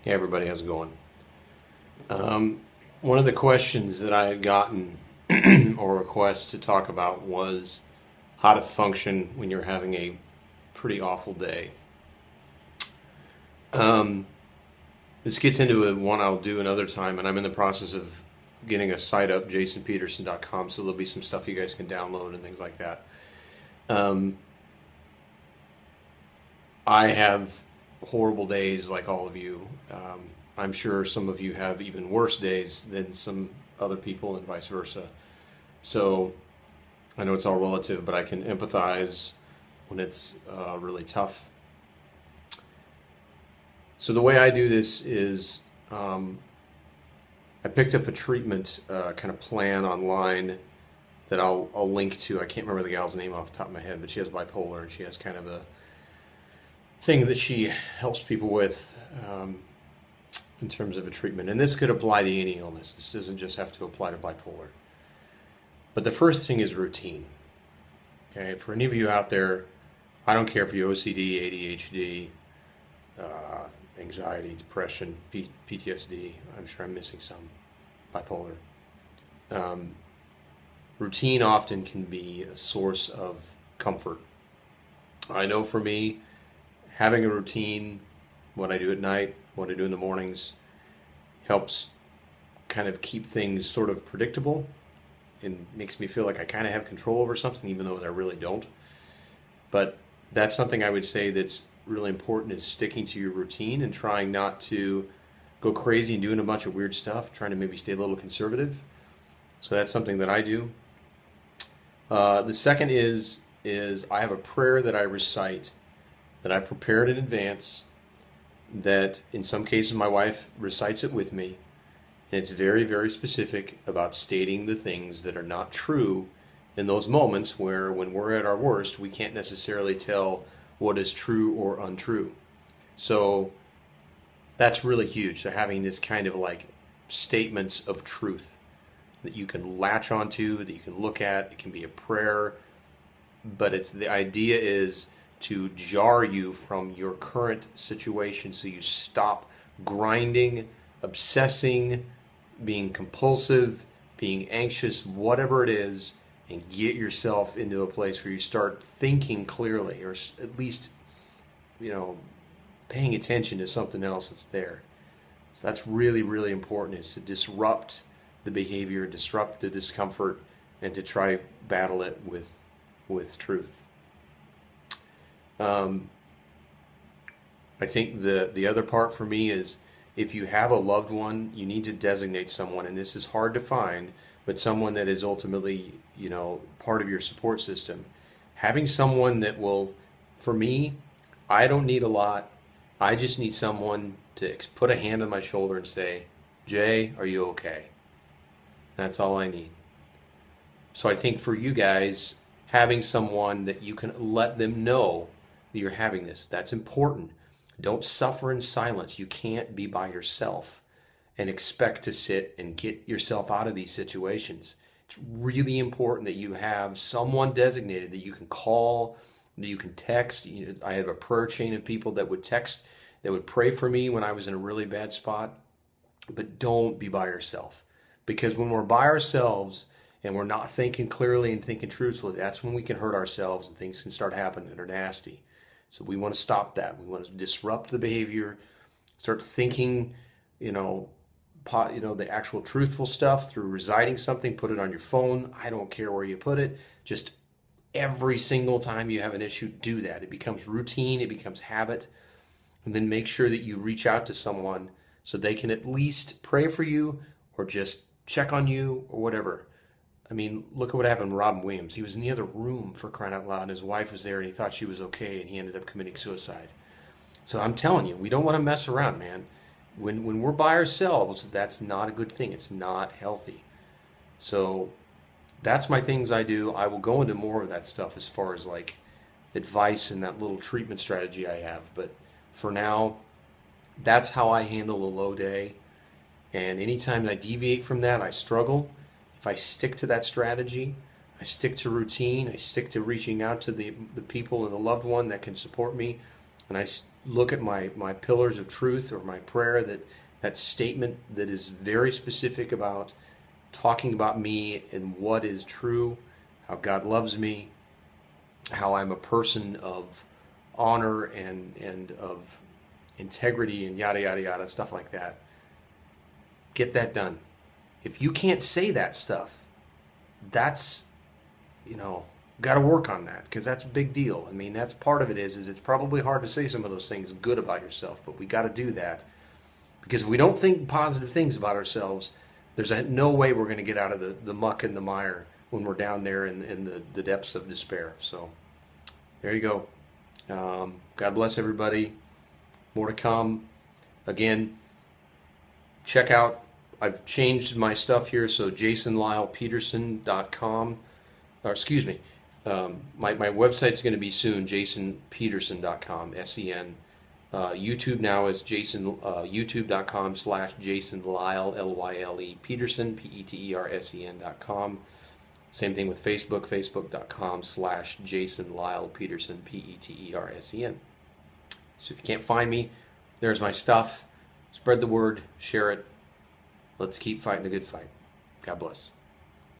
Hey everybody, how's it going? One of the questions that I had gotten or requests to talk about was how to function when you're having a pretty awful day. This gets into one I'll do another time, and I'm in the process of getting a site up, jasonpeterson.com, so there'll be some stuff you guys can download and things like that. I have horrible days like all of you. I'm sure some of you have even worse days than some other people and vice versa. So I know it's all relative, but I can empathize when it's really tough. So the way I do this is I picked up a treatment kind of plan online that I'll link to. I can't remember the gal's name off the top of my head, but she has bipolar and she has kind of a thing that she helps people with in terms of a treatment. And this could apply to any illness. This doesn't just have to apply to bipolar. But the first thing is routine. Okay, for any of you out there, I don't care if you're OCD, ADHD, anxiety, depression, PTSD. I'm sure I'm missing some. Bipolar. Routine often can be a source of comfort. I know for me, having a routine, what I do at night, what I do in the mornings, helps kind of keep things sort of predictable and makes me feel like I kind of have control over something, even though I really don't. But that's something I would say that's really important, is sticking to your routine and trying not to go crazy and doing a bunch of weird stuff, trying to maybe stay a little conservative. So that's something that I do. The second is I have a prayer that I recite that I've prepared in advance, that in some cases my wife recites it with me, and it's very, very specific about stating the things that are not true in those moments where, when we're at our worst, we can't necessarily tell what is true or untrue. So that's really huge. So having this kind of like statements of truth that you can latch onto, that you can look at. It can be a prayer, but it's the idea is to jar you from your current situation so you stop grinding, obsessing, being compulsive, being anxious, whatever it is, and get yourself into a place where you start thinking clearly, or at least, paying attention to something else that's there. So that's really, really important, is to disrupt the behavior, disrupt the discomfort, and to try battle it with truth. I think the other part for me is, if you have a loved one, you need to designate someone, and this is hard to find, but someone that is ultimately, part of your support system. Having someone that will, for me, I don't need a lot. I just need someone to put a hand on my shoulder and say, "Jay, are you okay?" That's all I need. So I think for you guys, having someone that you can let them know that you're having this, that's important. Don't suffer in silence. You can't be by yourself and expect to sit and get yourself out of these situations. It's really important that you have someone designated that you can call, that you can text. I have a prayer chain of people that would text, that would pray for me when I was in a really bad spot. But don't be by yourself. Because when we're by ourselves and we're not thinking clearly and thinking truthfully, that's when we can hurt ourselves and things can start happening that are nasty. So we want to stop that. We want to disrupt the behavior, start thinking, the actual truthful stuff through reciting something. Put it on your phone. I don't care where you put it. Just every single time you have an issue, do that. It becomes routine. It becomes habit. And then make sure that you reach out to someone so they can at least pray for you or just check on you or whatever. I mean, look at what happened to Robin Williams. He was in the other room, for crying out loud, and his wife was there, and he thought she was okay, and he ended up committing suicide. So I'm telling you, we don't want to mess around, man. When we're by ourselves, that's not a good thing. It's not healthy. So that's my things I do. I will go into more of that stuff as far as like advice and that little treatment strategy I have. But for now, that's how I handle a low day. And anytime I deviate from that, I struggle. If I stick to that strategy, I stick to routine, I stick to reaching out to the people and the loved one that can support me, and I look at my pillars of truth or my prayer, that statement that is very specific about talking about me and what is true, how God loves me, how I'm a person of honor and of integrity and yada, yada, yada, stuff like that. Get that done. If you can't say that stuff, that's, got to work on that, because that's a big deal. I mean, that's part of it is it's probably hard to say some of those things good about yourself, but we got to do that, because if we don't think positive things about ourselves, there's no way we're going to get out of the muck and the mire when we're down there in the depths of despair. So there you go. God bless everybody. More to come. Again, check out, I've changed my stuff here, so jasonlylepeterson.com, or excuse me, my website's going to be soon, jasonpeterson.com, S-E-N. YouTube now is youtube.com/jasonlyle, L-Y-L-E, Peterson, P-E-T-E-R-S-E-N.com. Same thing with Facebook, facebook.com/jasonlylepeterson, P-E-T-E-R-S-E-N. So if you can't find me, there's my stuff. Spread the word, share it. Let's keep fighting the good fight. God bless.